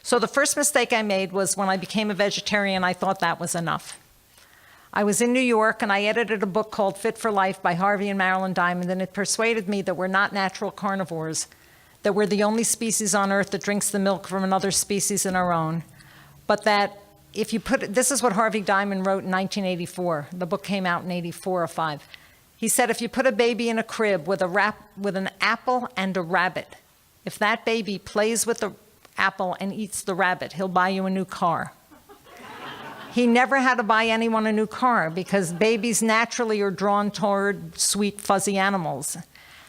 So the first mistake I made was when I became a vegetarian, I thought that was enough. I was in New York and I edited a book called Fit for Life by Harvey and Marilyn Diamond, and it persuaded me that we're not natural carnivores, that we're the only species on Earth that drinks the milk from another species in our own, but that if you put, this is what Harvey Diamond wrote in 1984. The book came out in 84 or 5. He said, if you put a baby in a crib with an apple and a rabbit, if that baby plays with the apple and eats the rabbit, he'll buy you a new car. He never had to buy anyone a new car because babies naturally are drawn toward sweet, fuzzy animals,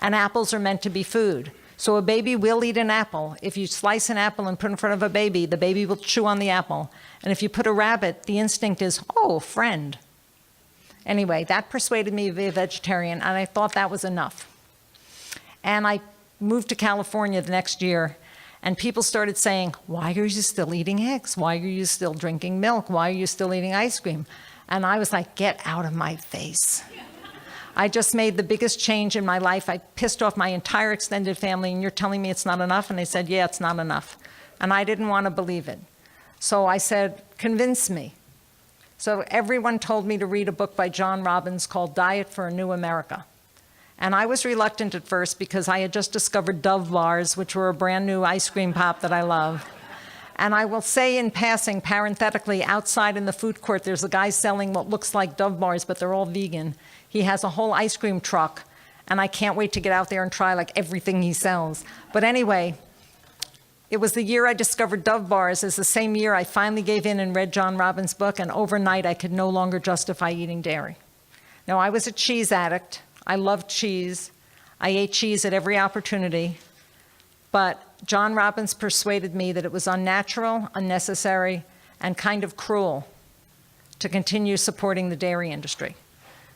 and apples are meant to be food. So a baby will eat an apple. If you slice an apple and put it in front of a baby, the baby will chew on the apple. And if you put a rabbit, the instinct is, oh, friend. Anyway, that persuaded me to be a vegetarian, and I thought that was enough. And I moved to California the next year, and people started saying, why are you still eating eggs? Why are you still drinking milk? Why are you still eating ice cream? And I was like, get out of my face. I just made the biggest change in my life. I pissed off my entire extended family, and you're telling me it's not enough? And they said, yeah, it's not enough. And I didn't want to believe it. So I said, convince me. So everyone told me to read a book by John Robbins called Diet for a New America. And I was reluctant at first because I had just discovered Dove bars, which were a brand new ice cream pop that I love. And I will say in passing, parenthetically, outside in the food court, there's a guy selling what looks like Dove bars, but they're all vegan. He has a whole ice cream truck, and I can't wait to get out there and try like everything he sells. But anyway, it was the year I discovered Dove bars. It's the same year I finally gave in and read John Robbins' book, and overnight I could no longer justify eating dairy. Now, I was a cheese addict. I loved cheese. I ate cheese at every opportunity. But John Robbins persuaded me that it was unnatural, unnecessary, and kind of cruel to continue supporting the dairy industry.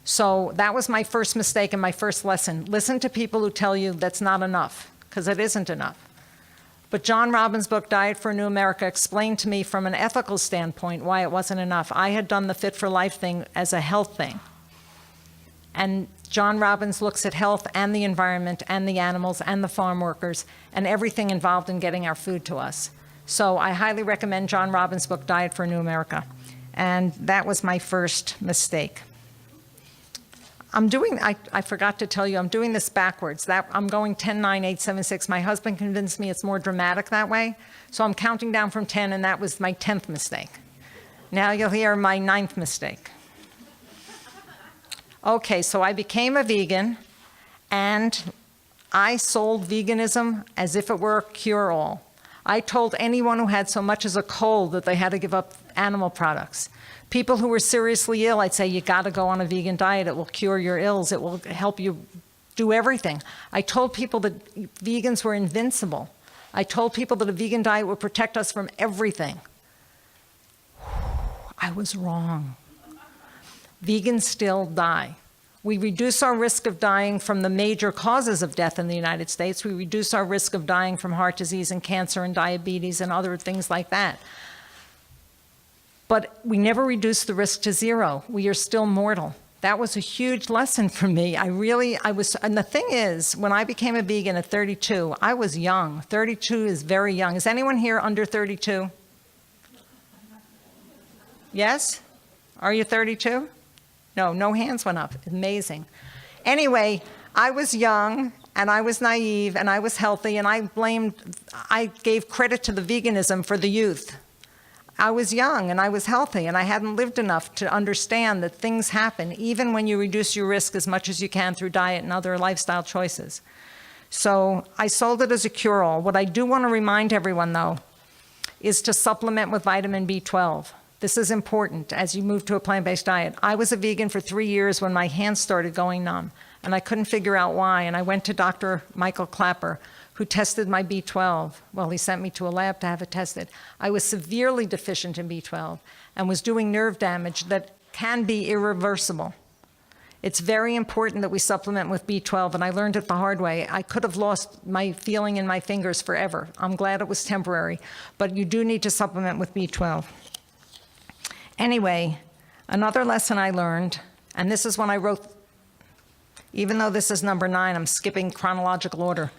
So that was my first mistake and my first lesson. Listen to people who tell you that's not enough, because it isn't enough. But John Robbins' book, Diet for a New America, explained to me from an ethical standpoint why it wasn't enough. I had done the Fit for Life thing as a health thing. And John Robbins looks at health and the environment and the animals and the farm workers and everything involved in getting our food to us. So I highly recommend John Robbins' book, Diet for a New America. And that was my first mistake. I forgot to tell you, I'm doing this backwards. I'm going 10, 9, 8, 7, 6. My husband convinced me it's more dramatic that way. So I'm counting down from 10, and that was my 10th mistake. Now you'll hear my 9th mistake. Okay, so I became a vegan, and I sold veganism as if it were a cure-all. I told anyone who had so much as a cold that they had to give up animal products. People who were seriously ill, I'd say, you gotta go on a vegan diet. It will cure your ills. It will help you do everything. I told people that vegans were invincible. I told people that a vegan diet would protect us from everything. I was wrong. Vegans still die. We reduce our risk of dying from the major causes of death in the United States. We reduce our risk of dying from heart disease and cancer and diabetes and other things like that. But we never reduce the risk to zero. We are still mortal. That was a huge lesson for me. And the thing is, when I became a vegan at 32, I was young. 32 is very young. Is anyone here under 32? Yes? Are you 32? No, no hands went up. Amazing. Anyway, I was young, and I was naive, and I was healthy, and I gave credit to the veganism for the youth. I was young, and I was healthy, and I hadn't lived enough to understand that things happen, even when you reduce your risk as much as you can through diet and other lifestyle choices. So I sold it as a cure-all. What I do want to remind everyone, though, is to supplement with vitamin B12. This is important as you move to a plant-based diet. I was a vegan for 3 years when my hands started going numb, and I couldn't figure out why. And I went to Dr. Michael Clapper, who tested my B12. Well, he sent me to a lab to have it tested. I was severely deficient in B12 and was doing nerve damage that can be irreversible. It's very important that we supplement with B12, and I learned it the hard way. I could have lost my feeling in my fingers forever. I'm glad it was temporary, but you do need to supplement with B12. Anyway, another lesson I learned, and this is when I wrote, even though this is number 9, I'm skipping chronological order.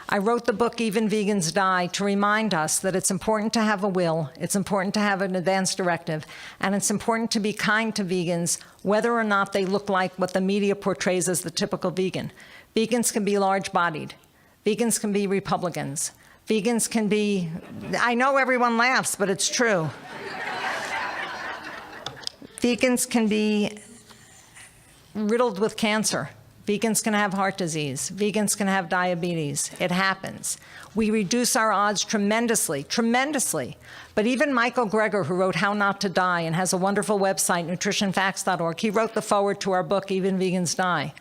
I wrote the book, Even Vegans Die, to remind us that it's important to have a will, it's important to have an advance directive, and it's important to be kind to vegans, whether or not they look like what the media portrays as the typical vegan. Vegans can be large-bodied. Vegans can be Republicans. Vegans can be, I know everyone laughs, but it's true. Vegans can be riddled with cancer. Vegans can have heart disease. Vegans can have diabetes. It happens. We reduce our odds tremendously, tremendously. But even Michael Greger, who wrote How Not to Die and has a wonderful website, nutritionfacts.org, he wrote the foreword to our book, Even Vegans Die.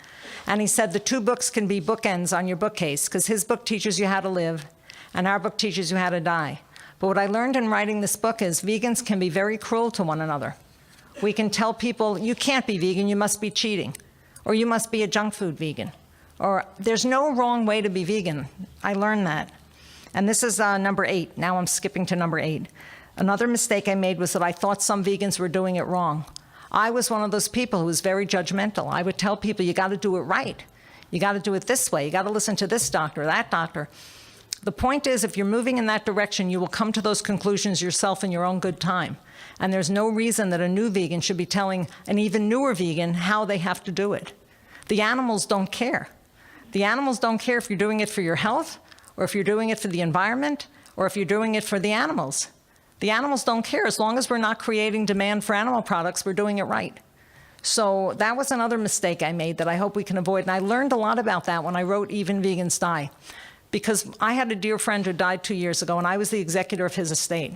And he said the two books can be bookends on your bookcase, because his book teaches you how to live, and our book teaches you how to die. But what I learned in writing this book is vegans can be very cruel to one another. We can tell people, you can't be vegan, you must be cheating. Or you must be a junk food vegan. Or there's no wrong way to be vegan. I learned that. And this is number 8. Now I'm skipping to number 8. Another mistake I made was that I thought some vegans were doing it wrong. I was one of those people who was very judgmental. I would tell people, you got to do it right. You got to do it this way. You got to listen to this doctor, that doctor. The point is, if you're moving in that direction, you will come to those conclusions yourself in your own good time. And there's no reason that a new vegan should be telling an even newer vegan how they have to do it. The animals don't care. The animals don't care if you're doing it for your health, or if you're doing it for the environment, or if you're doing it for the animals. The animals don't care. As long as we're not creating demand for animal products, we're doing it right. So that was another mistake I made that I hope we can avoid. And I learned a lot about that when I wrote Even Vegans Die, because I had a dear friend who died 2 years ago, and I was the executor of his estate.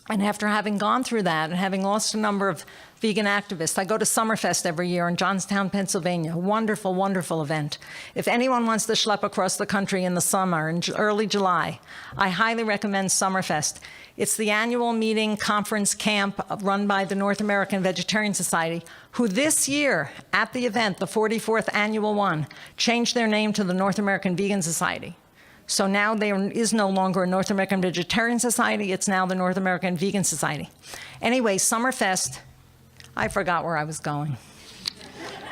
And after having gone through that and having lost a number of vegan activists, I go to Summerfest every year in Johnstown, Pennsylvania, a wonderful, wonderful event. If anyone wants to schlep across the country in the summer, in early July, I highly recommend Summerfest. It's the annual meeting, conference, camp run by the North American Vegetarian Society, who this year, at the event, the 44th annual one, changed their name to the North American Vegan Society. So now there is no longer a North American Vegetarian Society, it's now the North American Vegan Society. Anyway, Summerfest, I forgot where I was going.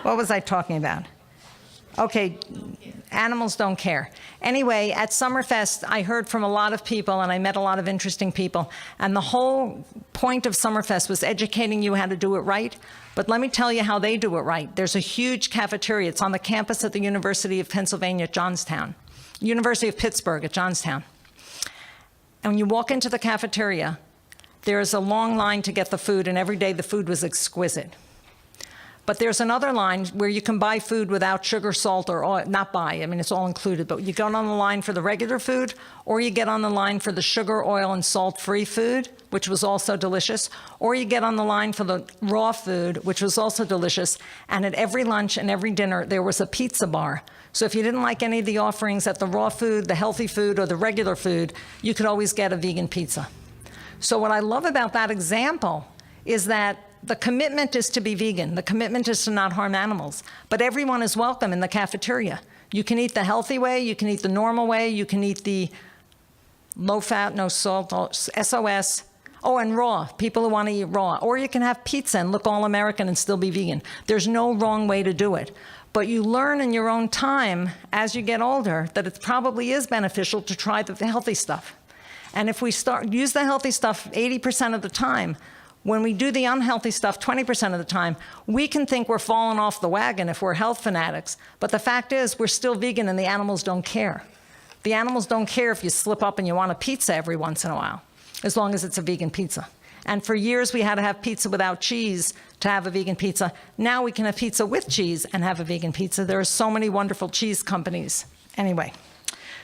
What was I talking about? Okay, animals don't care. Anyway, at Summerfest, I heard from a lot of people and I met a lot of interesting people. And the whole point of Summerfest was educating you how to do it right. But let me tell you how they do it right. There's a huge cafeteria. It's on the campus at the University of Pennsylvania at Johnstown. University of Pittsburgh at Johnstown. And when you walk into the cafeteria, there's a long line to get the food, and every day the food was exquisite. But there's another line where you can buy food without sugar, salt, or oil. Not buy, I mean, it's all included, but you go on the line for the regular food, or you get on the line for the sugar, oil, and salt-free food, which was also delicious, or you get on the line for the raw food, which was also delicious. And at every lunch and every dinner, there was a pizza bar. So if you didn't like any of the offerings at the raw food, the healthy food, or the regular food, you could always get a vegan pizza. So what I love about that example is that the commitment is to be vegan. The commitment is to not harm animals. But everyone is welcome in the cafeteria. You can eat the healthy way, you can eat the normal way, you can eat the low fat, no salt, SOS. Oh, and raw, people who want to eat raw. Or you can have pizza and look all American and still be vegan. There's no wrong way to do it. But you learn in your own time, as you get older, that it probably is beneficial to try the healthy stuff. And if we use the healthy stuff 80% of the time, when we do the unhealthy stuff 20% of the time, we can think we're falling off the wagon if we're health fanatics. But the fact is, we're still vegan and the animals don't care. The animals don't care if you slip up and you want a pizza every once in a while, as long as it's a vegan pizza. And for years, we had to have pizza without cheese to have a vegan pizza. Now we can have pizza with cheese and have a vegan pizza. There are so many wonderful cheese companies. Anyway,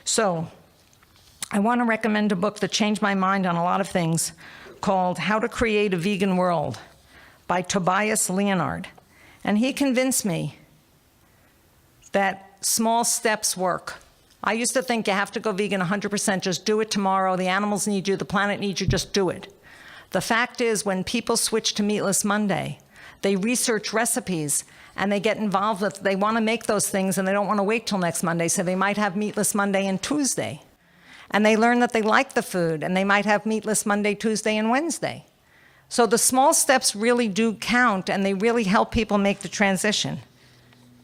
so I want to recommend a book that changed my mind on a lot of things called How to Create a Vegan World by Tobias Leonard. And he convinced me that small steps work. I used to think you have to go vegan 100%, just do it tomorrow. The animals need you, the planet needs you, just do it. The fact is, when people switch to Meatless Monday, they research recipes and they get involved with, they want to make those things and they don't want to wait till next Monday, so they might have Meatless Monday and Tuesday. And they learn that they like the food and they might have Meatless Monday, Tuesday, and Wednesday. So the small steps really do count and they really help people make the transition.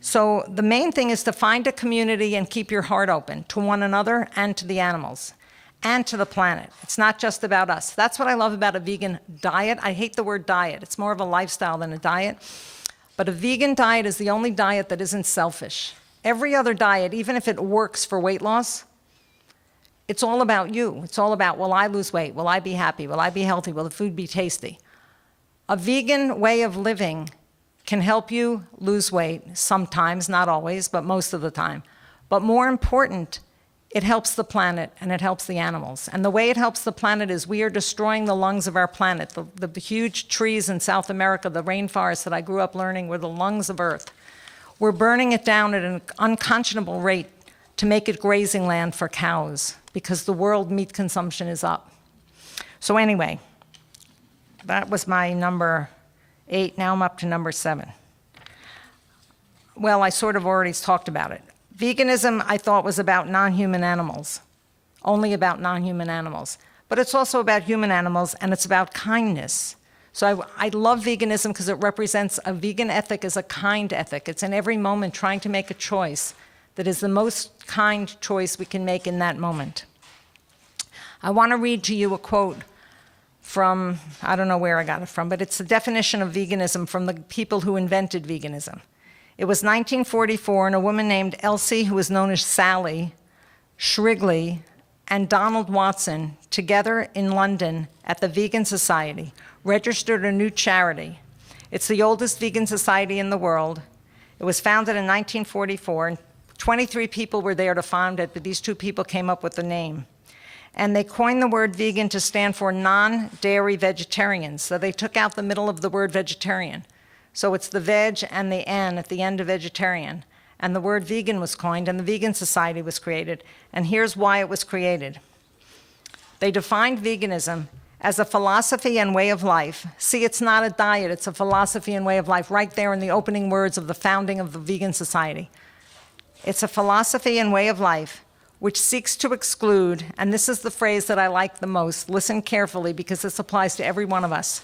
So the main thing is to find a community and keep your heart open to one another and to the animals and to the planet. It's not just about us. That's what I love about a vegan diet. I hate the word diet. It's more of a lifestyle than a diet. But a vegan diet is the only diet that isn't selfish. Every other diet, even if it works for weight loss, it's all about you. It's all about, will I lose weight? Will I be happy? Will I be healthy? Will the food be tasty? A vegan way of living can help you lose weight sometimes, not always, but most of the time. But more important, it helps the planet and it helps the animals. And the way it helps the planet is we are destroying the lungs of our planet. The huge trees in South America, the rainforests that I grew up learning were the lungs of Earth. We're burning it down at an unconscionable rate to make it grazing land for cows because the world meat consumption is up. So anyway, that was my number 8. Now I'm up to number 7. Well, I sort of already talked about it. Veganism, I thought, was about non-human animals, only about non-human animals. But it's also about human animals, and it's about kindness. So I love veganism because it represents a vegan ethic as a kind ethic. It's in every moment trying to make a choice that is the most kind choice we can make in that moment. I want to read to you a quote from, I don't know where I got it from, but it's the definition of veganism from the people who invented veganism. It was 1944, and a woman named Elsie, who was known as Sally, Shrigley, and Donald Watson, together in London at the Vegan Society, registered a new charity. It's the oldest vegan society in the world. It was founded in 1944, and 23 people were there to found it, but these 2 people came up with the name. And they coined the word vegan to stand for non-dairy vegetarians. So they took out the middle of the word vegetarian. So it's the veg and the N at the end of vegetarian. And the word vegan was coined, and the Vegan Society was created. And here's why it was created. They defined veganism as a philosophy and way of life. See, it's not a diet, it's a philosophy and way of life, right there in the opening words of the founding of the Vegan Society. It's a philosophy and way of life which seeks to exclude, and this is the phrase that I like the most, listen carefully because this applies to every one of us.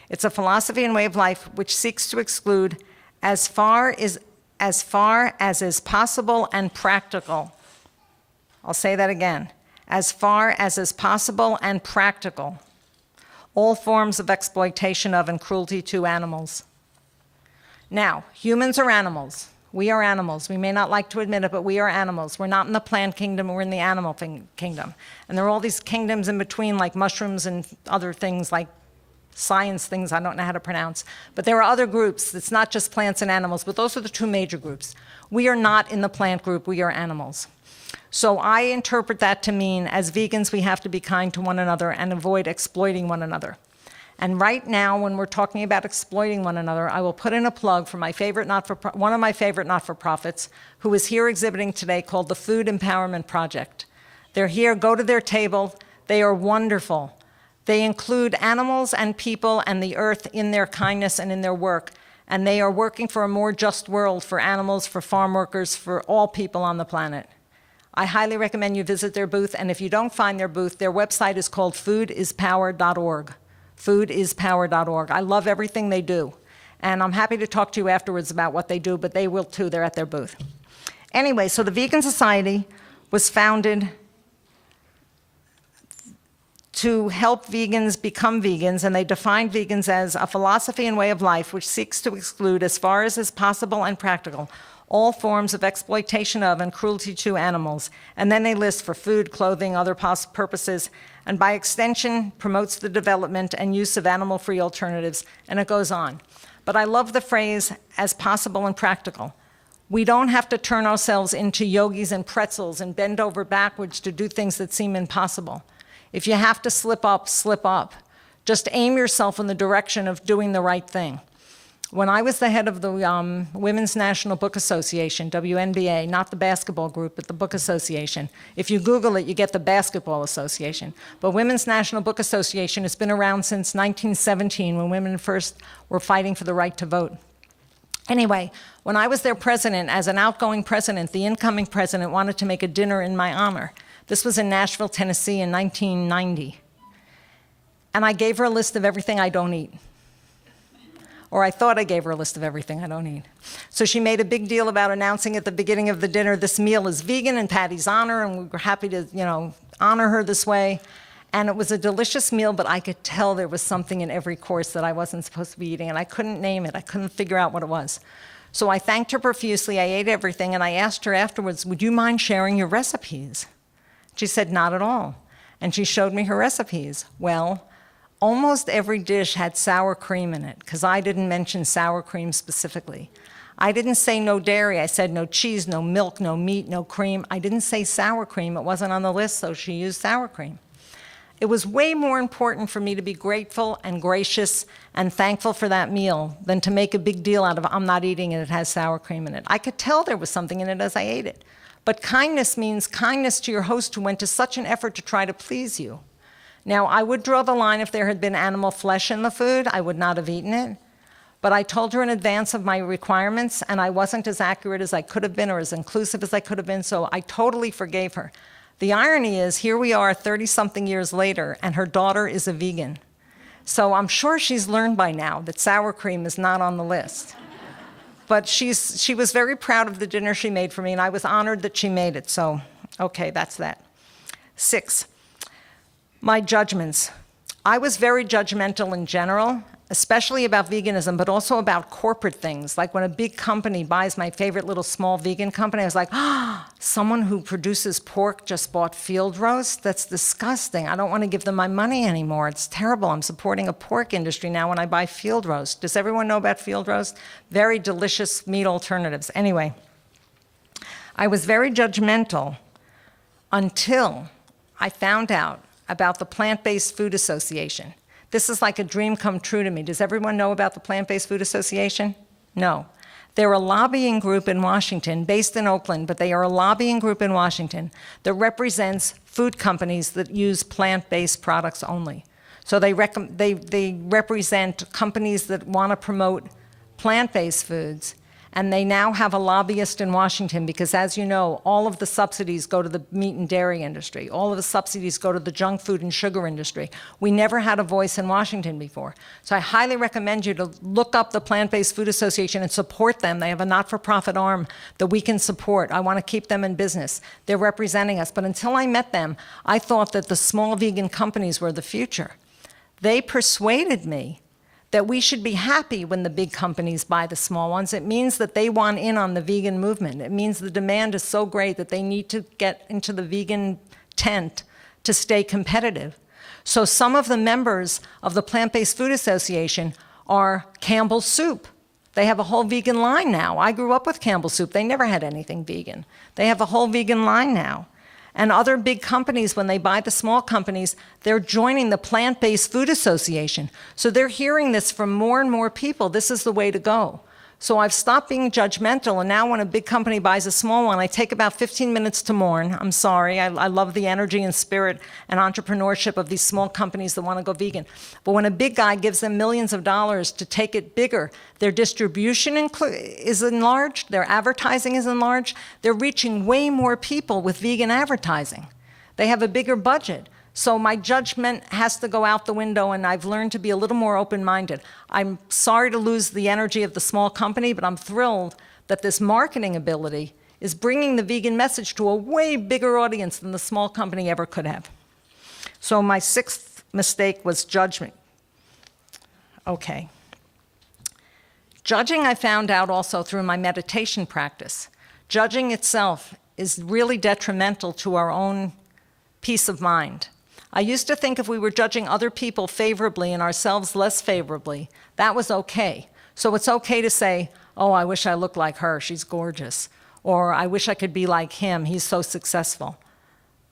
It's a philosophy and way of life which seeks to exclude as far as is possible and practical. I'll say that again. As far as is possible and practical. All forms of exploitation of and cruelty to animals. Now, humans are animals. We are animals. We may not like to admit it, but we are animals. We're not in the plant kingdom, we're in the animal kingdom. And there are all these kingdoms in between, like mushrooms and other things, like science things I don't know how to pronounce. But there are other groups. It's not just plants and animals, but those are the 2 major groups. We are not in the plant group, we are animals. So I interpret that to mean, as vegans, we have to be kind to one another and avoid exploiting one another. And right now, when we're talking about exploiting one another, I will put in a plug for my favorite one of my favorite not-for-profits, who is here exhibiting today, called the Food Empowerment Project. They're here, go to their table. They are wonderful. They include animals and people and the earth in their kindness and in their work. And they are working for a more just world for animals, for farm workers, for all people on the planet. I highly recommend you visit their booth, and if you don't find their booth, their website is called foodispower.org. Foodispower.org. I love everything they do. And I'm happy to talk to you afterwards about what they do, but they will too. They're at their booth. Anyway, so the Vegan Society was founded to help vegans become vegans, and they defined vegans as a philosophy and way of life which seeks to exclude, as far as is possible and practical, all forms of exploitation of and cruelty to animals. And then they list for food, clothing, other purposes, and by extension promotes the development and use of animal-free alternatives, and it goes on. But I love the phrase, as possible and practical. We don't have to turn ourselves into yogis and pretzels and bend over backwards to do things that seem impossible. If you have to slip up, slip up. Just aim yourself in the direction of doing the right thing. When I was the head of the Women's National Book Association, WNBA, not the basketball group, but the Book Association. If you Google it, you get the Basketball Association. But Women's National Book Association has been around since 1917, when women first were fighting for the right to vote. Anyway, when I was their president, as an outgoing president, the incoming president wanted to make a dinner in my honor. This was in Nashville, Tennessee in 1990. And I gave her a list of everything I don't eat. Or I thought I gave her a list of everything I don't eat. So she made a big deal about announcing at the beginning of the dinner, this meal is vegan in Patty's honor, and we were happy to, honor her this way. And it was a delicious meal, but I could tell there was something in every course that I wasn't supposed to be eating, and I couldn't name it. I couldn't figure out what it was. So I thanked her profusely. I ate everything, and I asked her afterwards, would you mind sharing your recipes? She said, not at all. And she showed me her recipes. Well, almost every dish had sour cream in it, because I didn't mention sour cream specifically. I didn't say no dairy. I said no cheese, no milk, no meat, no cream. I didn't say sour cream. It wasn't on the list, so she used sour cream. It was way more important for me to be grateful and gracious and thankful for that meal than to make a big deal out of, I'm not eating it, it has sour cream in it. I could tell there was something in it as I ate it. But kindness means kindness to your host who went to such an effort to try to please you. Now, I would draw the line if there had been animal flesh in the food, I would not have eaten it. But I told her in advance of my requirements, and I wasn't as accurate as I could have been or as inclusive as I could have been, so I totally forgave her. The irony is, here we are 30-something years later, and her daughter is a vegan. So I'm sure she's learned by now that sour cream is not on the list. But she was very proud of the dinner she made for me, and I was honored that she made it. So, okay, that's that. 6, my judgments. I was very judgmental in general, especially about veganism, but also about corporate things. Like when a big company buys my favorite little small vegan company, I was like, someone who produces pork just bought field roast? That's disgusting. I don't want to give them my money anymore. It's terrible. I'm supporting a pork industry now when I buy field roast. Does everyone know about field roast? Very delicious meat alternatives. Anyway, I was very judgmental until I found out about the Plant-Based Food Association. This is like a dream come true to me. Does everyone know about the Plant-Based Food Association? No. They're a lobbying group in Washington, based in Oakland, but they are a lobbying group in Washington that represents food companies that use plant-based products only. So they represent companies that want to promote plant-based foods, and they now have a lobbyist in Washington because, as you know, all of the subsidies go to the meat and dairy industry. All of the subsidies go to the junk food and sugar industry. We never had a voice in Washington before. So I highly recommend you to look up the Plant-Based Food Association and support them. They have a not-for-profit arm that we can support. I want to keep them in business. They're representing us. But until I met them, I thought that the small vegan companies were the future. They persuaded me that we should be happy when the big companies buy the small ones. It means that they want in on the vegan movement. It means the demand is so great that they need to get into the vegan tent to stay competitive. So some of the members of the Plant-Based Food Association are Campbell's Soup. They have a whole vegan line now. I grew up with Campbell's Soup. They never had anything vegan. They have a whole vegan line now. And other big companies, when they buy the small companies, they're joining the Plant-Based Food Association. So they're hearing this from more and more people. This is the way to go. So I've stopped being judgmental, and now when a big company buys a small one, I take about 15 minutes to mourn. I'm sorry. I love the energy and spirit and entrepreneurship of these small companies that want to go vegan. But when a big guy gives them millions of dollars to take it bigger, their distribution is enlarged, their advertising is enlarged, they're reaching way more people with vegan advertising. They have a bigger budget. So my judgment has to go out the window, and I've learned to be a little more open-minded. I'm sorry to lose the energy of the small company, but I'm thrilled that this marketing ability is bringing the vegan message to a way bigger audience than the small company ever could have. So my 6th mistake was judgment. Okay. Judging, I found out also through my meditation practice. Judging itself is really detrimental to our own peace of mind. I used to think if we were judging other people favorably and ourselves less favorably, that was okay. So it's okay to say, oh, I wish I looked like her, she's gorgeous. Or I wish I could be like him, he's so successful.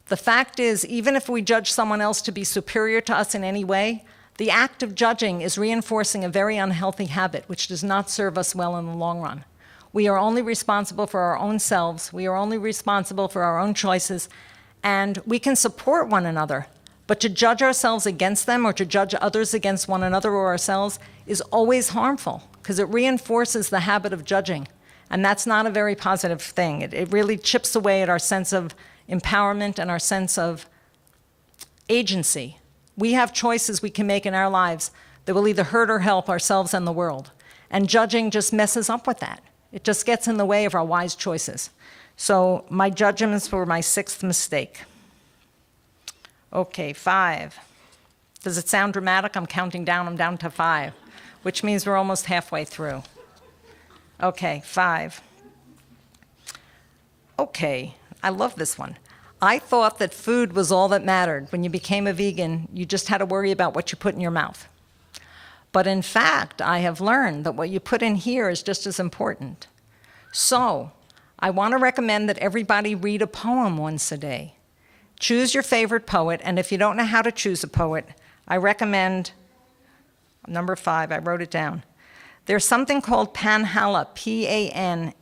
The fact is, even if we judge someone else to be superior to us in any way, the act of judging is reinforcing a very unhealthy habit, which does not serve us well in the long run. We are only responsible for our own selves, we are only responsible for our own choices, and we can support one another. But to judge ourselves against them or to judge others against one another or ourselves is always harmful because it reinforces the habit of judging. And that's not a very positive thing. It really chips away at our sense of empowerment and our sense of agency. We have choices we can make in our lives that will either hurt or help ourselves and the world. And judging just messes up with that. It just gets in the way of our wise choices. So my judgments were my 6th mistake. Okay, 5. Does it sound dramatic? I'm counting down. I'm down to 5, which means we're almost halfway through. Okay, 5. Okay, I love this one. I thought that food was all that mattered. When you became a vegan, you just had to worry about what you put in your mouth. But in fact, I have learned that what you put in here is just as important. So I want to recommend that everybody read a poem once a day. Choose your favorite poet, and if you don't know how to choose a poet, I recommend number 5. I wrote it down. There's something called Panhala, Panhala.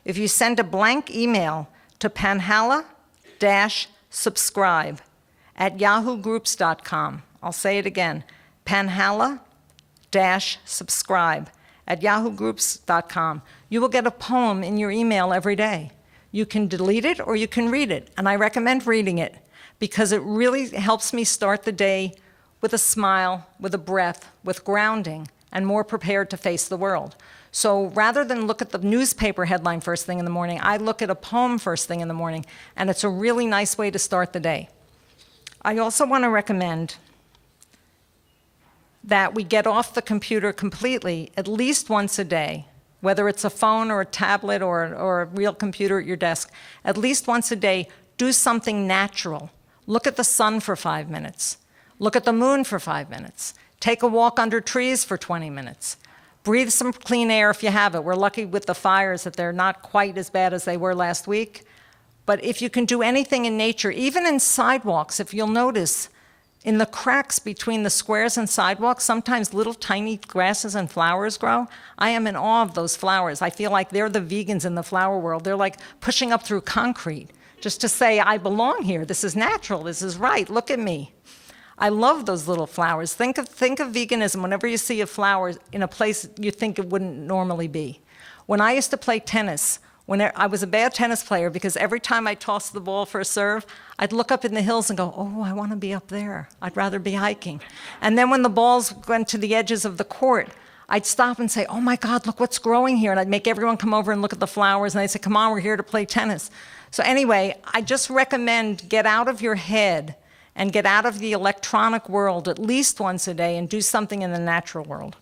If you send a blank email to panhala-subscribe@yahoogroups.com. I'll say it again, panhala-subscribe@yahoogroups.com. You will get a poem in your email every day. You can delete it or you can read it, and I recommend reading it because it really helps me start the day with a smile, with a breath, with grounding, and more prepared to face the world. So rather than look at the newspaper headline first thing in the morning, I look at a poem first thing in the morning, and it's a really nice way to start the day. I also want to recommend that we get off the computer completely at least once a day, whether it's a phone or a tablet or a real computer at your desk. At least once a day, do something natural. Look at the sun for 5 minutes. Look at the moon for 5 minutes. Take a walk under trees for 20 minutes. Breathe some clean air if you have it. We're lucky with the fires that they're not quite as bad as they were last week. But if you can do anything in nature, even in sidewalks, if you'll notice, in the cracks between the squares and sidewalks, sometimes little tiny grasses and flowers grow. I am in awe of those flowers. I feel like they're the vegans in the flower world. They're like pushing up through concrete just to say, I belong here. This is natural. This is right. Look at me. I love those little flowers. Think of veganism whenever you see a flower in a place you think it wouldn't normally be. When I used to play tennis, I was a bad tennis player because every time I tossed the ball for a serve, I'd look up in the hills and go, oh, I want to be up there. I'd rather be hiking. And then when the balls went to the edges of the court, I'd stop and say, oh my God, look what's growing here. And I'd make everyone come over and look at the flowers. And they'd say, come on, we're here to play tennis. So anyway, I just recommend get out of your head and get out of the electronic world at least once a day and do something in the natural world.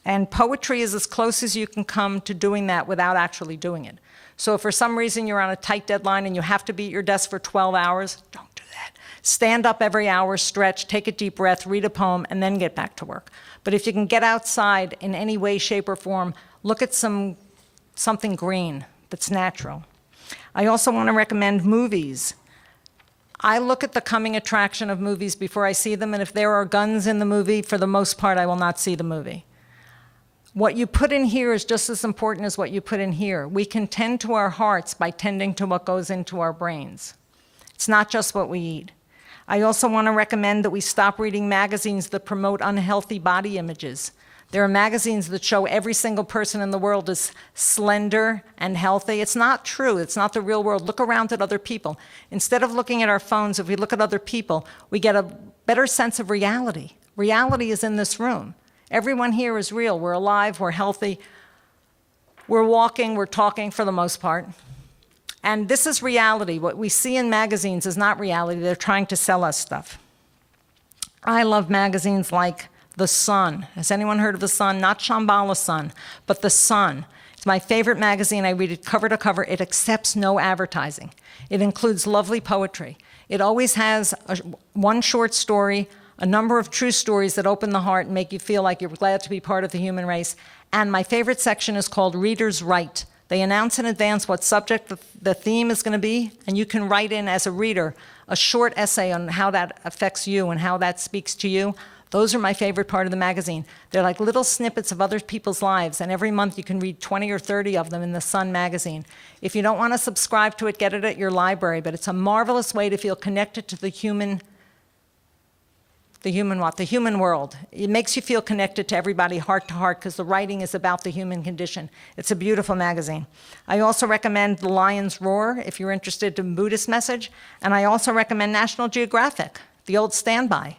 And poetry is as close as you can come to doing that without actually doing it. So if for some reason you're on a tight deadline and you have to be at your desk for 12 hours, don't do that. Stand up every hour, stretch, take a deep breath, read a poem, and then get back to work. But if you can get outside in any way, shape, or form, look at something green that's natural. I also want to recommend movies. I look at the coming attraction of movies before I see them, and if there are guns in the movie, for the most part, I will not see the movie. What you put in here is just as important as what you put in here. We can tend to our hearts by tending to what goes into our brains. It's not just what we eat. I also want to recommend that we stop reading magazines that promote unhealthy body images. There are magazines that show every single person in the world is slender and healthy. It's not true. It's not the real world. Look around at other people. Instead of looking at our phones, if we look at other people, we get a better sense of reality. Reality is in this room. Everyone here is real. We're alive. We're healthy. We're walking. We're talking for the most part. And this is reality. What we see in magazines is not reality. They're trying to sell us stuff. I love magazines like The Sun. Has anyone heard of The Sun? Not Shambhala Sun, but The Sun. It's my favorite magazine. I read it cover to cover. It accepts no advertising. It includes lovely poetry. It always has one short story, a number of true stories that open the heart and make you feel like you're glad to be part of the human race. And my favorite section is called Reader's Right. They announce in advance what subject the theme is going to be, and you can write in as a reader a short essay on how that affects you and how that speaks to you. Those are my favorite part of the magazine. They're like little snippets of other people's lives, and every month you can read 20 or 30 of them in the Sun magazine. If you don't want to subscribe to it, get it at your library, but it's a marvelous way to feel connected to the human world. It makes you feel connected to everybody heart to heart because the writing is about the human condition. It's a beautiful magazine. I also recommend The Lion's Roar if you're interested in Buddhist message, and I also recommend National Geographic, the old standby.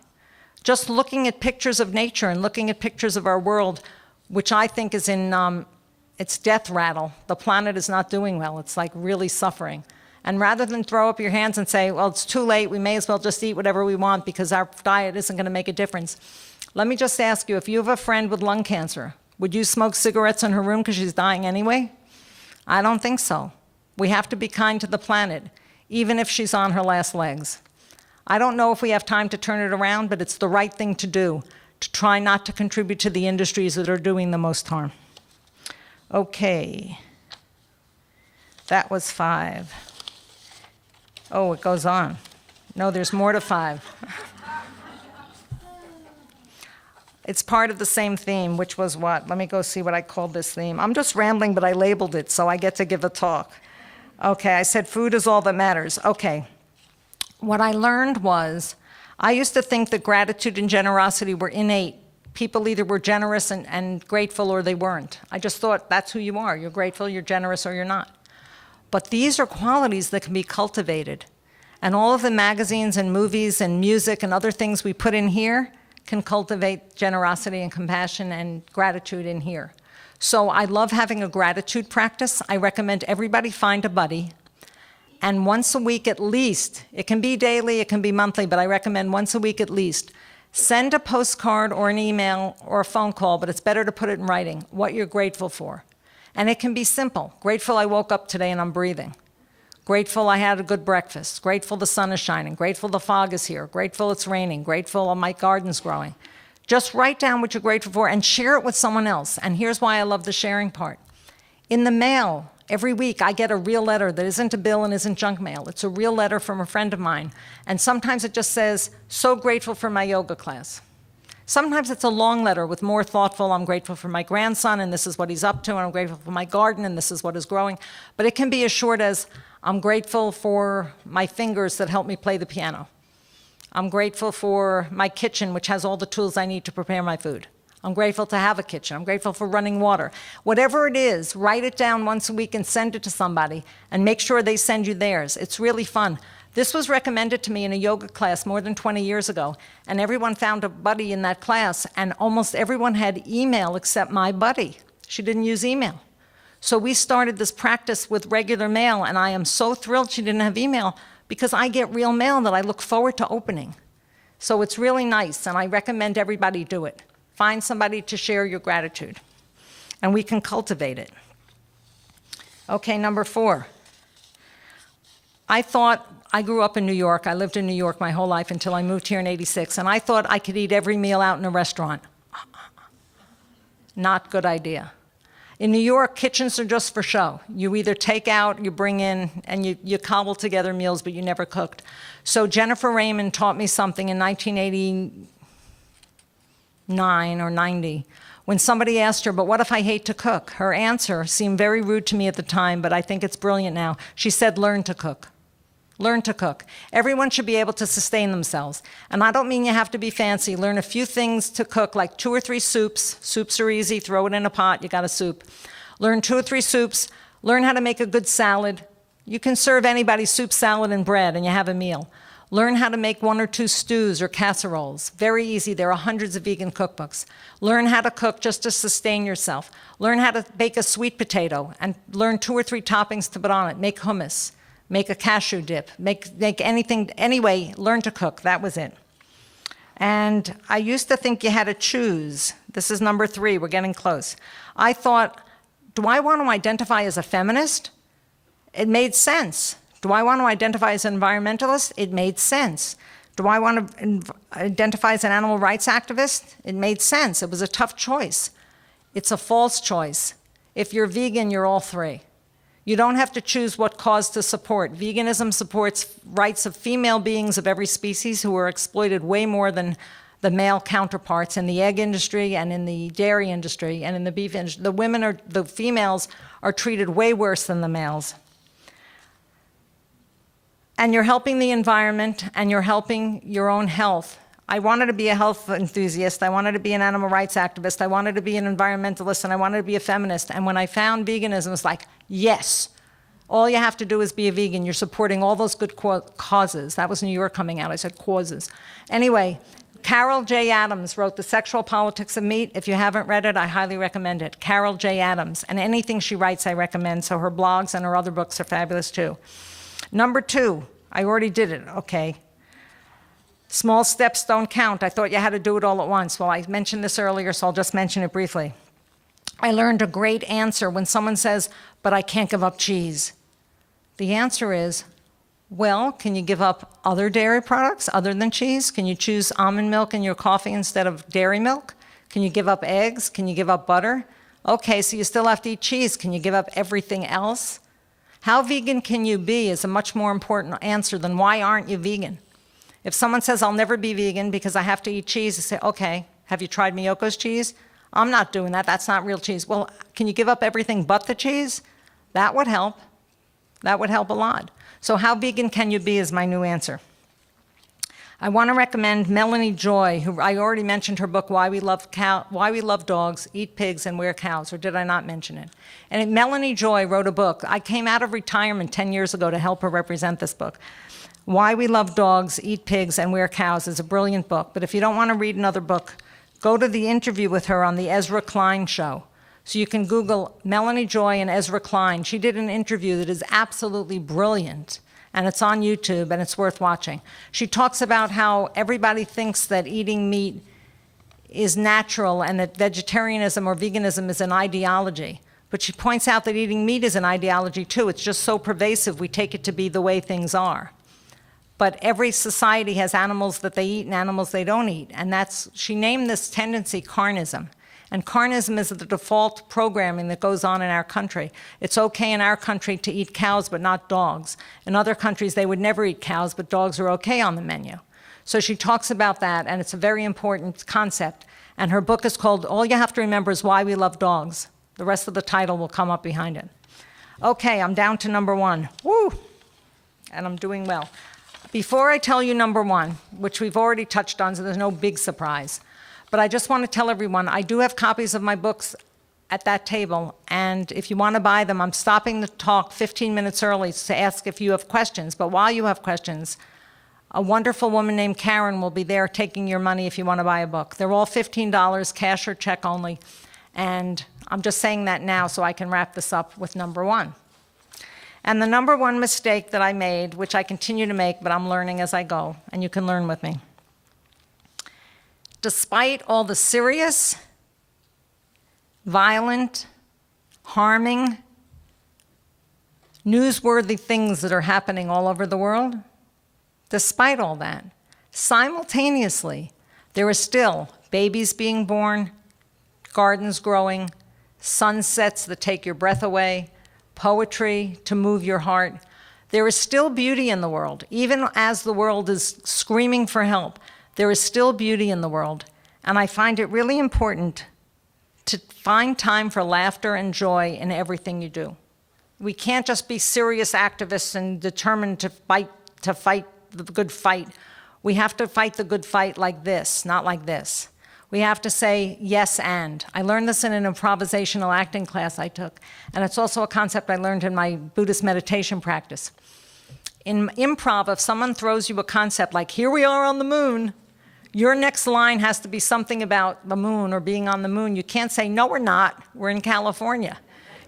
Just looking at pictures of nature and looking at pictures of our world, which I think is in its death rattle. The planet is not doing well. It's like really suffering. And rather than throw up your hands and say, well, it's too late, we may as well just eat whatever we want because our diet isn't going to make a difference. Let me just ask you, if you have a friend with lung cancer, would you smoke cigarettes in her room because she's dying anyway? I don't think so. We have to be kind to the planet, even if she's on her last legs. I don't know if we have time to turn it around, but it's the right thing to do, to try not to contribute to the industries that are doing the most harm. Okay. That was 5. Oh, it goes on. No, there's more to 5. It's part of the same theme, which was what? Let me go see what I called this theme. I'm just rambling, but I labeled it, so I get to give a talk. Okay, I said food is all that matters. Okay. What I learned was, I used to think that gratitude and generosity were innate. People either were generous and grateful or they weren't. I just thought that's who you are. You're grateful, you're generous, or you're not. But these are qualities that can be cultivated. And all of the magazines and movies and music and other things we put in here can cultivate generosity and compassion and gratitude in here. So I love having a gratitude practice. I recommend everybody find a buddy. And once a week at least, it can be daily, it can be monthly, but I recommend once a week at least, send a postcard or an email or a phone call, but it's better to put it in writing, what you're grateful for. And it can be simple. Grateful I woke up today and I'm breathing. Grateful I had a good breakfast. Grateful the sun is shining. Grateful the fog is here. Grateful it's raining. Grateful my garden's growing. Just write down what you're grateful for and share it with someone else. And here's why I love the sharing part. In the mail, every week I get a real letter that isn't a bill and isn't junk mail. It's a real letter from a friend of mine. And sometimes it just says, so grateful for my yoga class. Sometimes it's a long letter with more thoughtful, I'm grateful for my grandson and this is what he's up to, and I'm grateful for my garden and this is what is growing. But it can be as short as, I'm grateful for my fingers that help me play the piano. I'm grateful for my kitchen, which has all the tools I need to prepare my food. I'm grateful to have a kitchen. I'm grateful for running water. Whatever it is, write it down once a week and send it to somebody and make sure they send you theirs. It's really fun. This was recommended to me in a yoga class more than 20 years ago, and everyone found a buddy in that class, and almost everyone had email except my buddy. She didn't use email. So we started this practice with regular mail, and I am so thrilled she didn't have email because I get real mail that I look forward to opening. So it's really nice, and I recommend everybody do it. Find somebody to share your gratitude, and we can cultivate it. Okay, number 4. I grew up in New York. I lived in New York my whole life until I moved here in '86, and I thought I could eat every meal out in a restaurant. Not good idea. In New York, kitchens are just for show. You either take out, you bring in, and you cobble together meals, but you never cooked. So Jennifer Raymond taught me something in 1989 or 90, when somebody asked her, but what if I hate to cook? Her answer seemed very rude to me at the time, but I think it's brilliant now. She said, learn to cook. Learn to cook. Everyone should be able to sustain themselves. And I don't mean you have to be fancy. Learn a few things to cook, like 2 or 3 soups. Soups are easy. Throw it in a pot. You got a soup. Learn 2 or 3 soups. Learn how to make a good salad. You can serve anybody soup, salad, and bread, and you have a meal. Learn how to make 1 or 2 stews or casseroles. Very easy. There are hundreds of vegan cookbooks. Learn how to cook just to sustain yourself. Learn how to bake a sweet potato and learn 2 or 3 toppings to put on it. Make hummus. Make a cashew dip, make anything, anyway, learn to cook, that was it. And I used to think you had to choose. This is number 3, we're getting close. I thought, do I want to identify as a feminist? It made sense. Do I want to identify as an environmentalist? It made sense. Do I want to identify as an animal rights activist? It made sense. It was a tough choice. It's a false choice. If you're vegan, you're all 3. You don't have to choose what cause to support. Veganism supports rights of female beings of every species who are exploited way more than the male counterparts in the egg industry and in the dairy industry and in the beef industry. The females are treated way worse than the males. And you're helping the environment and you're helping your own health. I wanted to be a health enthusiast. I wanted to be an animal rights activist. I wanted to be an environmentalist, and I wanted to be a feminist. And when I found veganism, it was like, yes, all you have to do is be a vegan. You're supporting all those good causes. That was New York coming out. I said causes. Anyway, Carol J. Adams wrote The Sexual Politics of Meat. If you haven't read it, I highly recommend it. Carol J. Adams. And anything she writes, I recommend. So her blogs and her other books are fabulous too. Number 2, I already did it, okay. Small steps don't count. I thought you had to do it all at once. Well, I mentioned this earlier, so I'll just mention it briefly. I learned a great answer when someone says, but I can't give up cheese. The answer is, well, can you give up other dairy products other than cheese? Can you choose almond milk in your coffee instead of dairy milk? Can you give up eggs? Can you give up butter? Okay, so you still have to eat cheese. Can you give up everything else? How vegan can you be is a much more important answer than why aren't you vegan? If someone says, I'll never be vegan because I have to eat cheese, I say, okay, have you tried Miyoko's cheese? I'm not doing that. That's not real cheese. Well, can you give up everything but the cheese? That would help. That would help a lot. So how vegan can you be is my new answer. I want to recommend Melanie Joy, who I already mentioned her book, Why We Love Dogs, Eat Pigs, and Wear Cows, or did I not mention it? And Melanie Joy wrote a book. I came out of retirement 10 years ago to help her represent this book. Why We Love Dogs, Eat Pigs, and Wear Cows is a brilliant book. But if you don't want to read another book, go to the interview with her on the Ezra Klein show. So you can Google Melanie Joy and Ezra Klein. She did an interview that is absolutely brilliant, and it's on YouTube, and it's worth watching. She talks about how everybody thinks that eating meat is natural and that vegetarianism or veganism is an ideology. But she points out that eating meat is an ideology too. It's just so pervasive, we take it to be the way things are. But every society has animals that they eat and animals they don't eat. And she named this tendency carnism. And carnism is the default programming that goes on in our country. It's okay in our country to eat cows, but not dogs. In other countries, they would never eat cows, but dogs are okay on the menu. So she talks about that, and it's a very important concept. And her book is called, all you have to remember is Why We Love Dogs. The rest of the title will come up behind it. Okay, I'm down to number 1. Woo! And I'm doing well. Before I tell you number 1, which we've already touched on, so there's no big surprise, but I just want to tell everyone, I do have copies of my books at that table, and if you want to buy them, I'm stopping the talk 15 minutes early to ask if you have questions. But while you have questions, a wonderful woman named Karen will be there taking your money if you want to buy a book. They're all $15, cash or check only, and I'm just saying that now so I can wrap this up with number 1. And the number 1 mistake that I made, which I continue to make, but I'm learning as I go, and you can learn with me. Despite all the serious, violent, harming, newsworthy things that are happening all over the world, despite all that, simultaneously, there are still babies being born, gardens growing, sunsets that take your breath away, poetry to move your heart. There is still beauty in the world. Even as the world is screaming for help, there is still beauty in the world. And I find it really important to find time for laughter and joy in everything you do. We can't just be serious activists and determined to fight the good fight. We have to fight the good fight like this, not like this. We have to say yes and. I learned this in an improvisational acting class I took, and it's also a concept I learned in my Buddhist meditation practice. In improv, if someone throws you a concept like, here we are on the moon, your next line has to be something about the moon or being on the moon. You can't say, no, we're not. We're in California.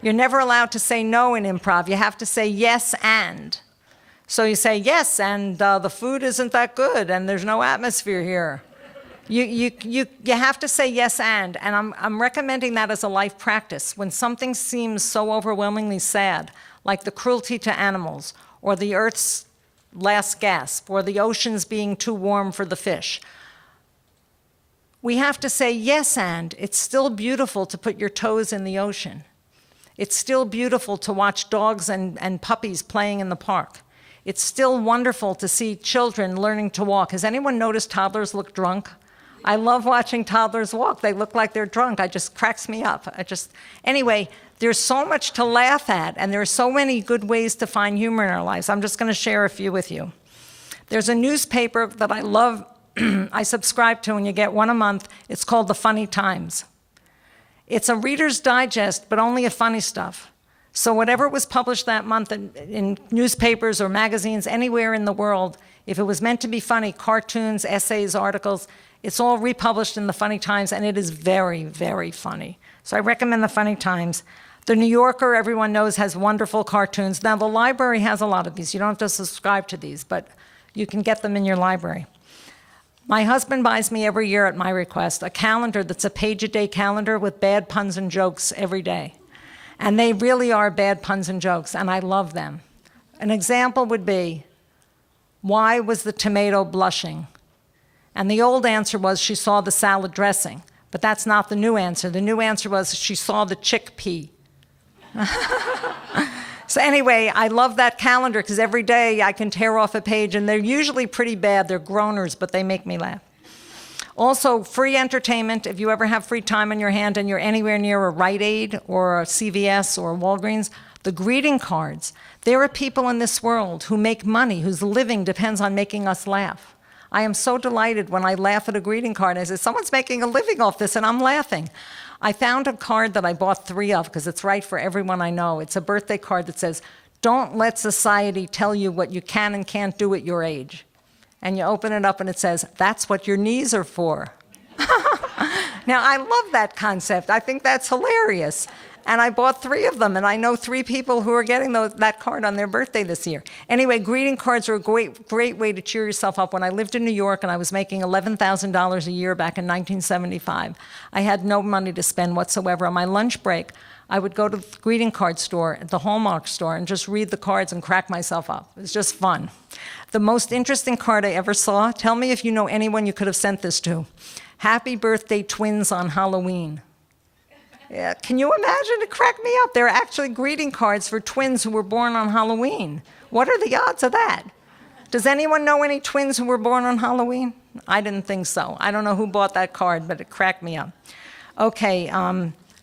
You're never allowed to say no in improv. You have to say yes and. So you say yes, and the food isn't that good, and there's no atmosphere here. You have to say yes and I'm recommending that as a life practice. When something seems so overwhelmingly sad, like the cruelty to animals, or the Earth's last gasp, or the oceans being too warm for the fish, we have to say yes and. It's still beautiful to put your toes in the ocean. It's still beautiful to watch dogs and puppies playing in the park. It's still wonderful to see children learning to walk. Has anyone noticed toddlers look drunk? I love watching toddlers walk. They look like they're drunk. It just cracks me up. Anyway, there's so much to laugh at, and there are so many good ways to find humor in our lives. I'm just going to share a few with you. There's a newspaper that I love, I subscribe to, and you get one a month. It's called The Funny Times. It's a Reader's Digest, but only of funny stuff. So whatever was published that month in newspapers or magazines anywhere in the world, if it was meant to be funny, cartoons, essays, articles, It's all republished in the Funny Times, and it is very, very funny. So I recommend the Funny Times. The New Yorker, everyone knows, has wonderful cartoons. Now, the library has a lot of these. You don't have to subscribe to these, but you can get them in your library. My husband buys me every year at my request a calendar that's a page-a-day calendar with bad puns and jokes every day. And they really are bad puns and jokes, and I love them. An example would be, why was the tomato blushing? And the old answer was she saw the salad dressing. But that's not the new answer. The new answer was she saw the chickpea. So anyway, I love that calendar because every day I can tear off a page, and they're usually pretty bad. They're groaners, but they make me laugh. Also, free entertainment. If you ever have free time on your hand and you're anywhere near a Rite Aid or a CVS or a Walgreens, the greeting cards. There are people in this world who make money, whose living depends on making us laugh. I am so delighted when I laugh at a greeting card. I say, someone's making a living off this, and I'm laughing. I found a card that I bought 3 of because it's right for everyone I know. It's a birthday card that says, don't let society tell you what you can and can't do at your age. And you open it up and it says, that's what your knees are for. Now, I love that concept. I think that's hilarious. And I bought 3 of them, and I know 3 people who are getting that card on their birthday this year. Anyway, greeting cards are a great way to cheer yourself up. When I lived in New York and I was making $11,000 a year back in 1975, I had no money to spend whatsoever. On my lunch break, I would go to the greeting card store, at the Hallmark store, and just read the cards and crack myself up. It was just fun. The most interesting card I ever saw, tell me if you know anyone you could have sent this to. Happy birthday, twins on Halloween. Yeah, can you imagine? It cracked me up. There are actually greeting cards for twins who were born on Halloween. What are the odds of that? Does anyone know any twins who were born on Halloween? I didn't think so. I don't know who bought that card, but it cracked me up. Okay,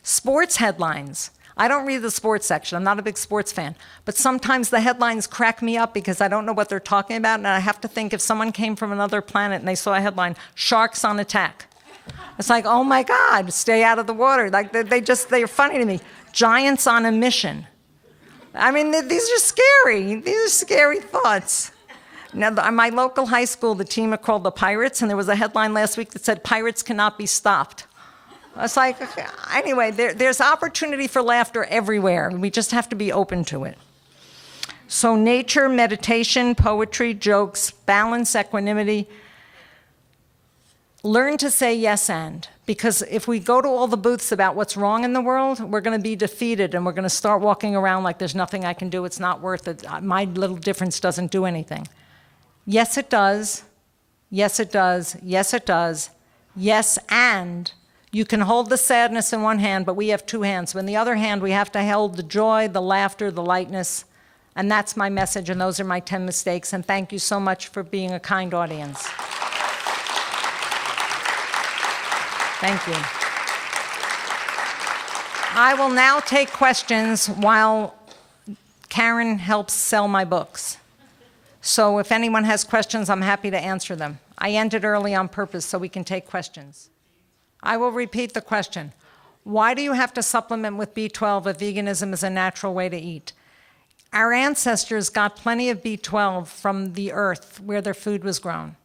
sports headlines. I don't read the sports section. I'm not a big sports fan. But sometimes the headlines crack me up because I don't know what they're talking about, and I have to think if someone came from another planet and they saw a headline, sharks on attack. It's like, oh my God, stay out of the water. Like they're funny to me. Giants on a mission. I mean, these are scary. These are scary thoughts. Now, at my local high school, the team are called the Pirates, and there was a headline last week that said, Pirates cannot be stopped. It's like, anyway, there's opportunity for laughter everywhere. We just have to be open to it. So nature, meditation, poetry, jokes, balance, equanimity. Learn to say yes and, because if we go to all the booths about what's wrong in the world, we're going to be defeated and we're going to start walking around like there's nothing I can do, it's not worth it, my little difference doesn't do anything. Yes, it does. Yes, it does. Yes, it does. Yes, and you can hold the sadness in one hand, but we have 2 hands. So in the other hand, we have to hold the joy, the laughter, the lightness, and that's my message, and those are my 10 mistakes, and thank you so much for being a kind audience. Thank you. I will now take questions while Karen helps sell my books. So if anyone has questions, I'm happy to answer them. I ended early on purpose so we can take questions. I will repeat the question. Why do you have to supplement with B12 if veganism is a natural way to eat? Our ancestors got plenty of B12 from the earth where their food was grown.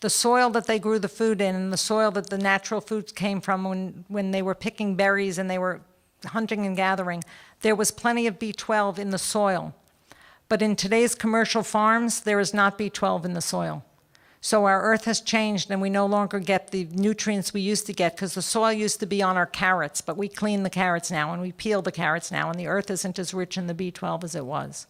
The soil that they grew the food in and the soil that the natural foods came from when they were picking berries and they were hunting and gathering, there was plenty of B12 in the soil. But in today's commercial farms, there is not B12 in the soil. So our earth has changed and we no longer get the nutrients we used to get because the soil used to be on our carrots, but we clean the carrots now and we peel the carrots now and the earth isn't as rich in the B12 as it was.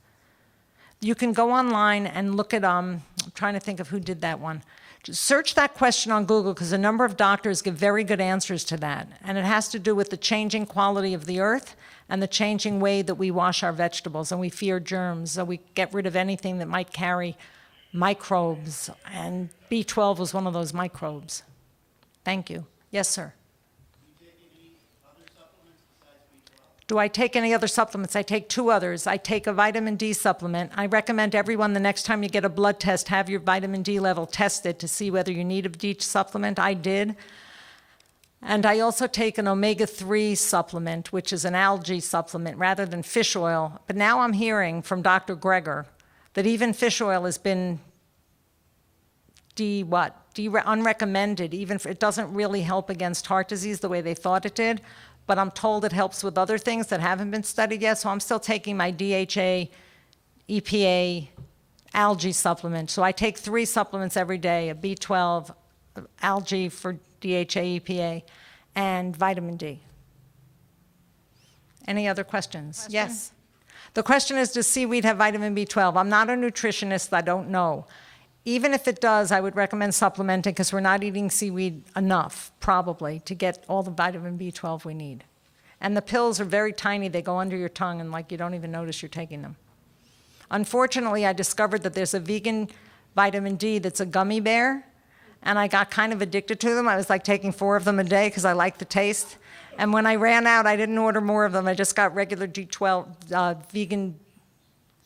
You can go online and look at, I'm trying to think of who did that one. Just search that question on Google because a number of doctors give very good answers to that. And it has to do with the changing quality of the earth and the changing way that we wash our vegetables and we fear germs. So we get rid of anything that might carry microbes, and B12 was one of those microbes. Thank you. Yes, sir. Do you take any other supplements besides B12? Do I take any other supplements? I take 2 others. I take a vitamin D supplement. I recommend everyone the next time you get a blood test, have your vitamin D level tested to see whether you need a D supplement. I did. And I also take an omega-3 supplement, which is an algae supplement rather than fish oil. But now I'm hearing from Dr. Greger that even fish oil has been unrecommended, even if it doesn't really help against heart disease the way they thought it did, but I'm told it helps with other things that haven't been studied yet, so I'm still taking my DHA, EPA, algae supplement. So I take 3 supplements every day, a B12, algae for DHA, EPA, and vitamin D. Any other questions? Yes. The question is, does seaweed have vitamin B12? I'm not a nutritionist, I don't know. Even if it does, I would recommend supplementing because we're not eating seaweed enough, probably, to get all the vitamin B12 we need. And the pills are very tiny, they go under your tongue and like you don't even notice you're taking them. Unfortunately, I discovered that there's a vegan vitamin D that's a gummy bear, and I got kind of addicted to them. I was like taking 4 of them a day because I like the taste. And when I ran out, I didn't order more of them. I just got regular D12 vegan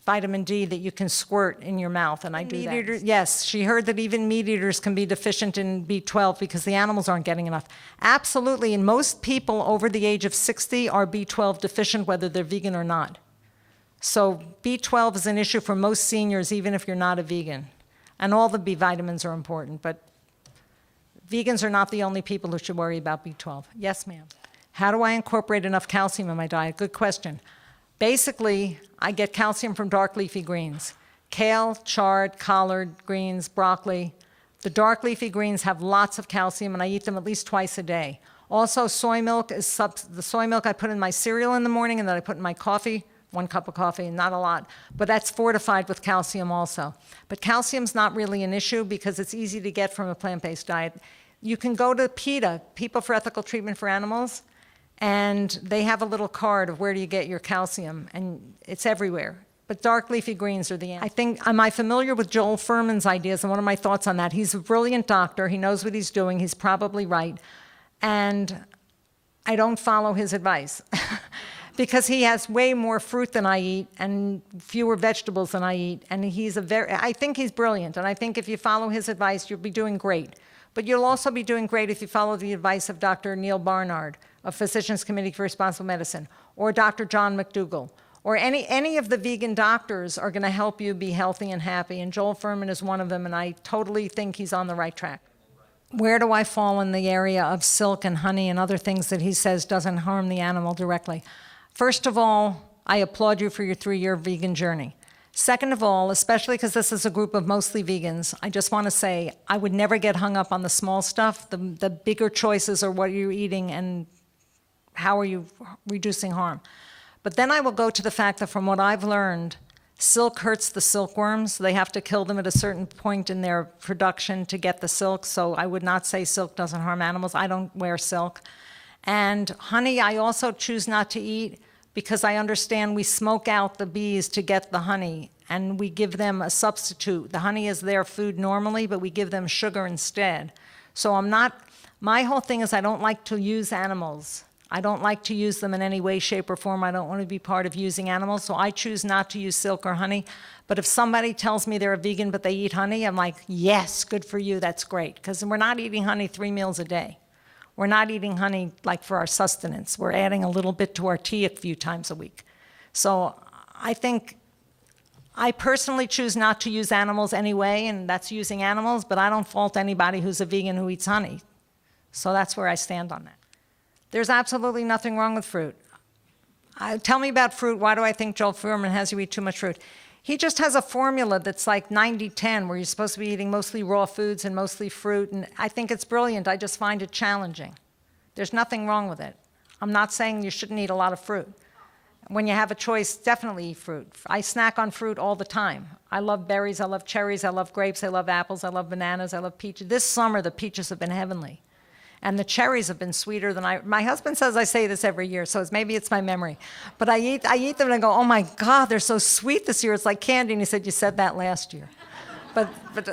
vitamin D that you can squirt in your mouth, and I do that. Yes, she heard that even meat eaters can be deficient in B12 because the animals aren't getting enough. Absolutely, and most people over the age of 60 are B12 deficient, whether they're vegan or not. So B12 is an issue for most seniors, even if you're not a vegan. And all the B vitamins are important, but vegans are not the only people who should worry about B12. Yes, ma'am. How do I incorporate enough calcium in my diet? Good question. Basically, I get calcium from dark leafy greens. Kale, chard, collard greens, broccoli. The dark leafy greens have lots of calcium, and I eat them at least twice a day. Also, soy milk is the soy milk I put in my cereal in the morning and that I put in my coffee. 1 cup of coffee, not a lot, but that's fortified with calcium also. But calcium's not really an issue because it's easy to get from a plant-based diet. You can go to PETA, People for Ethical Treatment for Animals, and they have a little card of where do you get your calcium, and it's everywhere. But dark leafy greens are the answer. I think, am I familiar with Joel Fuhrman's ideas? And one of my thoughts on that, he's a brilliant doctor, he knows what he's doing, he's probably right, and I don't follow his advice. Because he has way more fruit than I eat and fewer vegetables than I eat. And I think he's brilliant. And I think if you follow his advice, you'll be doing great. But you'll also be doing great if you follow the advice of Dr. Neil Barnard of Physicians Committee for Responsible Medicine, or Dr. John McDougall, or any of the vegan doctors are going to help you be healthy and happy. And Joel Fuhrman is one of them, and I totally think he's on the right track. Where do I fall in the area of silk and honey and other things that he says doesn't harm the animal directly? First of all, I applaud you for your 3-year vegan journey. Second of all, especially because this is a group of mostly vegans, I just want to say I would never get hung up on the small stuff. The bigger choices are what you're eating and how are you reducing harm. But then I will go to the fact that from what I've learned, silk hurts the silkworms. They have to kill them at a certain point in their production to get the silk, so I would not say silk doesn't harm animals. I don't wear silk. And honey, I also choose not to eat because I understand we smoke out the bees to get the honey, and we give them a substitute. The honey is their food normally, but we give them sugar instead. So my whole thing is I don't like to use animals. I don't like to use them in any way, shape, or form. I don't want to be part of using animals, so I choose not to use silk or honey. But if somebody tells me they're a vegan but they eat honey, I'm like, yes, good for you, that's great. Because we're not eating honey 3 meals a day. We're not eating honey like for our sustenance. We're adding a little bit to our tea a few times a week. So I think I personally choose not to use animals anyway, and that's using animals, but I don't fault anybody who's a vegan who eats honey. So that's where I stand on that. There's absolutely nothing wrong with fruit. Tell me about fruit. Why do I think Joel Fuhrman has you eat too much fruit? He just has a formula that's like 90-10, where you're supposed to be eating mostly raw foods and mostly fruit, and I think it's brilliant. I just find it challenging. There's nothing wrong with it. I'm not saying you shouldn't eat a lot of fruit. When you have a choice, definitely eat fruit. I snack on fruit all the time. I love berries, I love cherries, I love grapes, I love apples, I love bananas, I love peaches. This summer, the peaches have been heavenly. And the cherries have been sweeter than my husband says I say this every year, so maybe it's my memory. But I eat them and I go, oh my God, they're so sweet this year. It's like candy. And he said, you said that last year.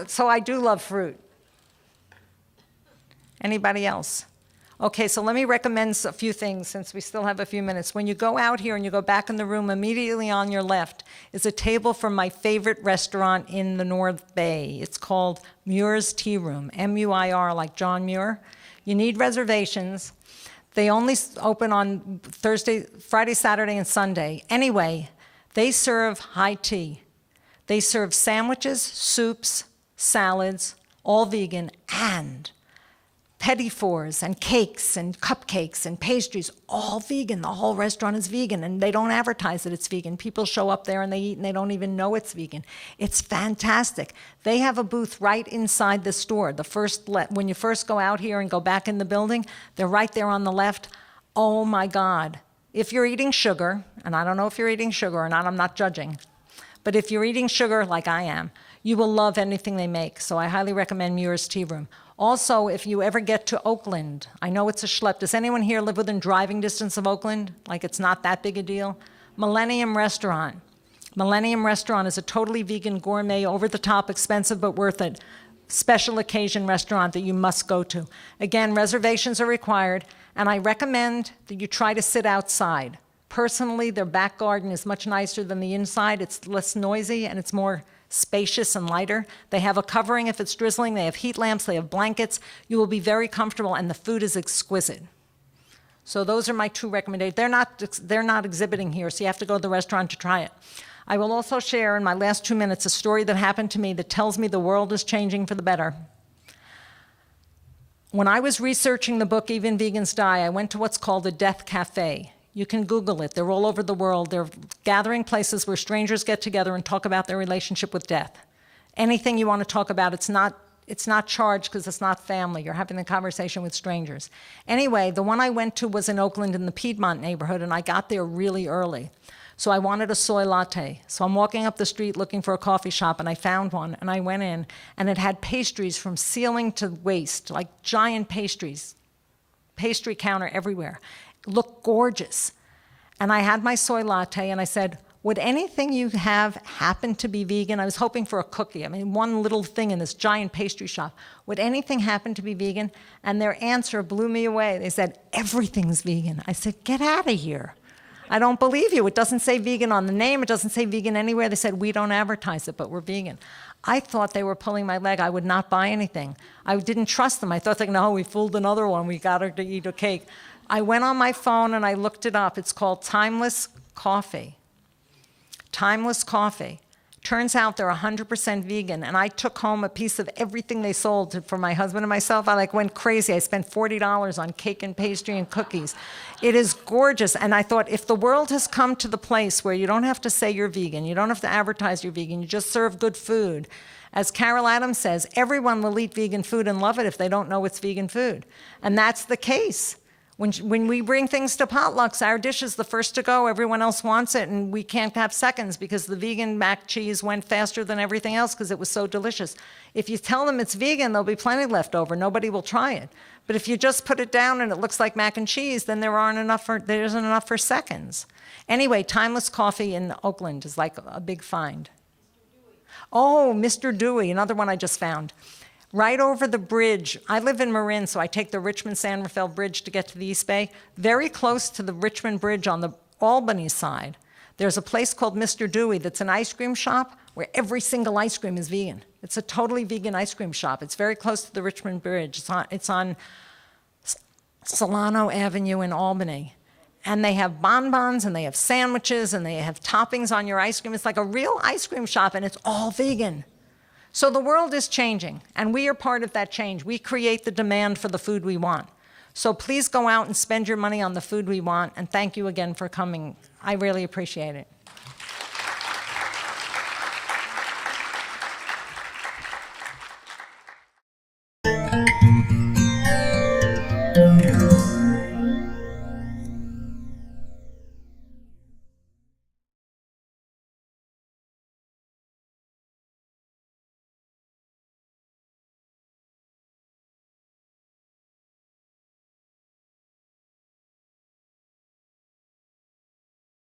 So I do love fruit. Anybody else? Okay, so let me recommend a few things since we still have a few minutes. When you go out here and you go back in the room, immediately on your left is a table from my favorite restaurant in the North Bay. It's called Muir's Tea Room, M-U-I-R, like John Muir. You need reservations. They only open on Friday, Saturday, and Sunday. Anyway, they serve high tea. They serve sandwiches, soups, salads, all vegan, and petit fours and cakes and cupcakes and pastries, all vegan. The whole restaurant is vegan, and they don't advertise that it's vegan. People show up there and they eat and they don't even know it's vegan. It's fantastic. They have a booth right inside the store. When you first go out here and go back in the building, they're right there on the left. Oh my God. If you're eating sugar, and I don't know if you're eating sugar or not, I'm not judging, but if you're eating sugar like I am, you will love anything they make. So I highly recommend Muir's Tea Room. Also, if you ever get to Oakland, I know it's a schlep. Does anyone here live within driving distance of Oakland? Like it's not that big a deal? Millennium Restaurant. Millennium Restaurant is a totally vegan, gourmet, over-the-top, expensive but worth it, special occasion restaurant that you must go to. Again, reservations are required, and I recommend that you try to sit outside. Personally, their back garden is much nicer than the inside. It's less noisy and it's more spacious and lighter. They have a covering if it's drizzling. They have heat lamps. They have blankets. You will be very comfortable, and the food is exquisite. So those are my two recommendations. They're not exhibiting here, so you have to go to the restaurant to try it. I will also share in my last 2 minutes a story that happened to me that tells me the world is changing for the better. When I was researching the book Even Vegans Die, I went to what's called a death cafe. You can Google it. They're all over the world. They're gathering places where strangers get together and talk about their relationship with death. Anything you want to talk about, it's not charged because it's not family. You're having a conversation with strangers. Anyway, the one I went to was in Oakland in the Piedmont neighborhood, and I got there really early. So I wanted a soy latte. So I'm walking up the street looking for a coffee shop, and I found one, and I went in, and it had pastries from ceiling to waist, like giant pastries, pastry counter everywhere. Looked gorgeous. And I had my soy latte, and I said, would anything you have happen to be vegan? I was hoping for a cookie. I mean, one little thing in this giant pastry shop. Would anything happen to be vegan? And their answer blew me away. They said, everything's vegan. I said, get out of here. I don't believe you. It doesn't say vegan on the name. It doesn't say vegan anywhere. They said, we don't advertise it, but we're vegan. I thought they were pulling my leg. I would not buy anything. I didn't trust them. I thought, like, no, we fooled another one. We got her to eat a cake. I went on my phone and I looked it up. It's called Timeless Coffee. Timeless Coffee. Turns out they're 100% vegan, and I took home a piece of everything they sold for my husband and myself. I went crazy. I spent $40 on cake and pastry and cookies. It is gorgeous, and I thought, if the world has come to the place where you don't have to say you're vegan, you don't have to advertise you're vegan, you just serve good food. As Carol Adams says, everyone will eat vegan food and love it if they don't know it's vegan food. And that's the case. When we bring things to potlucks, our dish is the first to go. Everyone else wants it, and we can't have seconds because the vegan mac cheese went faster than everything else because it was so delicious. If you tell them it's vegan, there'll be plenty left over. Nobody will try it. But if you just put it down and it looks like mac and cheese, then there isn't enough for seconds. Anyway, Timeless Coffee in Oakland is like a big find. Oh, Mr. Dewey, another one I just found. Right over the bridge, I live in Marin, so I take the Richmond-San Rafael Bridge to get to the East Bay. Very close to the Richmond Bridge on the Albany side, there's a place called Mr. Dewey that's an ice cream shop where every single ice cream is vegan. It's a totally vegan ice cream shop. It's very close to the Richmond Bridge. It's on Solano Avenue in Albany. And they have bonbons, and they have sandwiches, and they have toppings on your ice cream. It's like a real ice cream shop, and it's all vegan. So the world is changing, and we are part of that change. We create the demand for the food we want. So please go out and spend your money on the food we want, and thank you again for coming. I really appreciate it.